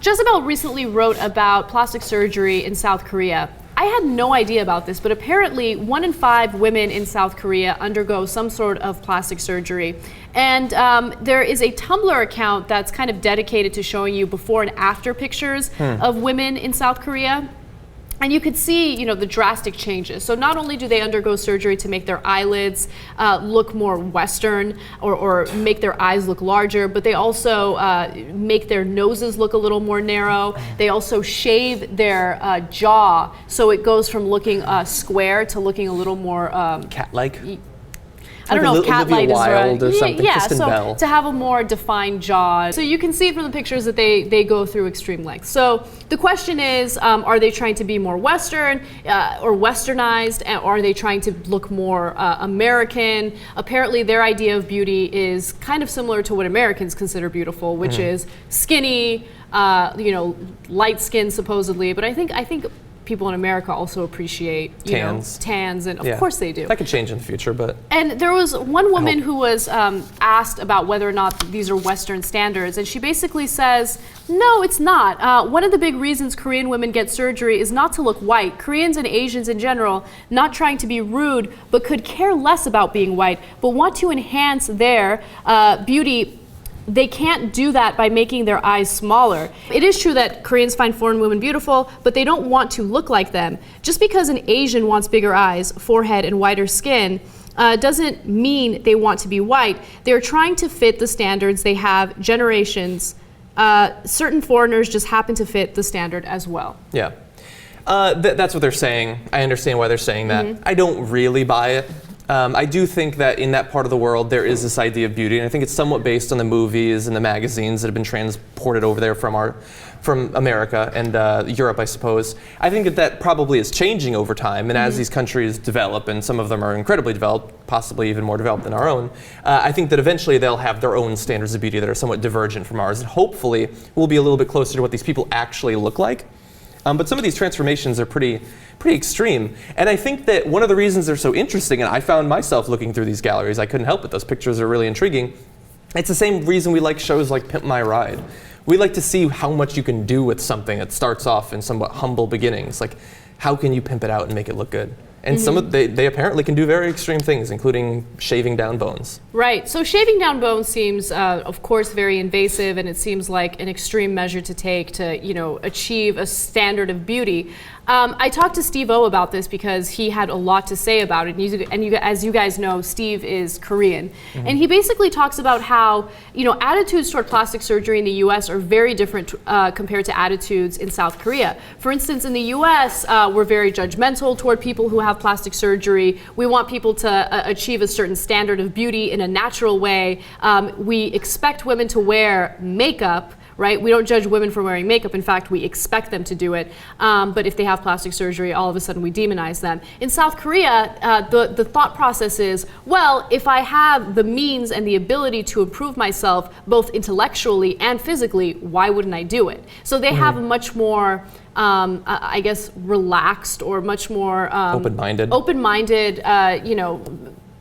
Jezebel recently wrote about plastic surgery in South Korea. I had no idea about this, but apparently 1 in 5 women in South Korea undergo some sort of plastic surgery. And there is a Tumblr account that's kind of dedicated to showing you before and after pictures of women in South Korea. And you could see, you know, the drastic changes. So not only do they undergo surgery to make their eyelids look more Western or make their eyes look larger, but they also make their noses look a little more narrow. They also shave their jaw, so it goes from looking square to looking a little more cat-like. I don't know if cat-like is right. Or something. Yeah, Kristen so Bell. to have a more defined jaw. So you can see from the pictures that they go through extreme lengths. So the question is, are they trying to be more Western or Westernized, or are they trying to look more American? Apparently their idea of beauty is kind of similar to what Americans consider beautiful, which is skinny, you know, light skin supposedly. But I think people in America also appreciate tans, and of course they do. That could change in the future, but. And there was one woman who was asked about whether or not these are Western standards, and she basically says, no, it's not. One of the big reasons Korean women get surgery is not to look white. Koreans and Asians in general, not trying to be rude, but could care less about being white, but want to enhance their beauty. They can't do that by making their eyes smaller. It is true that Koreans find foreign women beautiful, but they don't want to look like them. Just because an Asian wants bigger eyes, forehead, and whiter skin doesn't mean they want to be white. They're trying to fit the standards they have generations. Certain foreigners just happen to fit the standard as well. Yeah. That's what they're saying. I understand why they're saying that. I don't really buy it. I do think that in that part of the world there is this idea of beauty, and I think it's somewhat based on the movies and the magazines that have been transported over there from America and Europe, I suppose. I think that probably is changing over time, and as these countries develop, and some of them are incredibly developed, possibly even more developed than our own, I think that eventually they'll have their own standards of beauty that are somewhat divergent from ours, and hopefully we'll be a little bit closer to what these people actually look like. But some of these transformations are pretty extreme. And I think that one of the reasons they're so interesting, and I found myself looking through these galleries, I couldn't help it, those pictures are really intriguing. It's the same reason we like shows like Pimp My Ride. We like to see how much you can do with something that starts off in somewhat humble beginnings. Like, how can you pimp it out and make it look good? And some of they apparently can do very extreme things, including shaving down bones. Right. So shaving down bones seems, of course, very invasive, and it seems like an extreme measure to take to, you know, achieve a standard of beauty. I talked to Steve-O about this because he had a lot to say about it. And as you guys know, Steve is Korean. And he basically talks about how, you know, attitudes toward plastic surgery in the US are very different compared to attitudes in South Korea. For instance, in the US, we're very judgmental toward people who have plastic surgery. We want people to achieve a certain standard of beauty in a natural way. We expect women to wear makeup. Right? We don't judge women for wearing makeup. In fact, we expect them to do it. But if they have plastic surgery, all of a sudden we demonize them. In South Korea, the thought process is, well, if I have the means and the ability to improve myself, both intellectually and physically, why wouldn't I do it? So they have a much more, I guess, relaxed or much more open-minded, you know,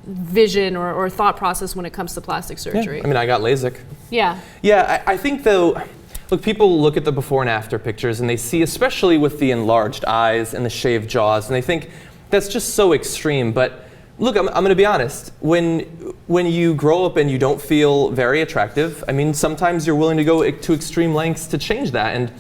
vision or thought process when it comes to plastic surgery. Yeah. I mean, I got LASIK. Yeah. Yeah, I think though, look, people look at the before and after pictures and they see, especially with the enlarged eyes and the shaved jaws, and they think that's just so extreme. But look, I'm going to be honest. When you grow up and you don't feel very attractive, I mean, sometimes you're willing to go to extreme lengths to change that. And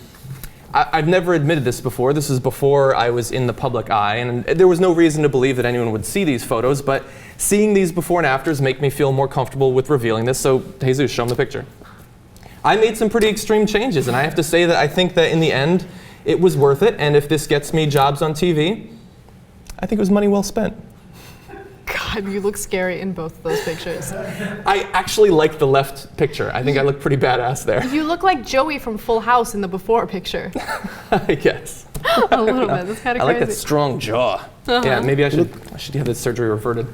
I've never admitted this before. This is before I was in the public eye, and there was no reason to believe that anyone would see these photos, but seeing these before and afters make me feel more comfortable with revealing this. So, Jesus, show them the picture. I made some pretty extreme changes, and I have to say that I think that in the end, it was worth it, and if this gets me jobs on TV, I think it was money well spent. God, you look scary in both of those pictures. I actually like the left picture. I think I look pretty badass there. You look like Joey from Full House in the before picture. I guess. A little bit. That's kind of crazy. I like that strong jaw. Yeah, maybe I should have the surgery reverted.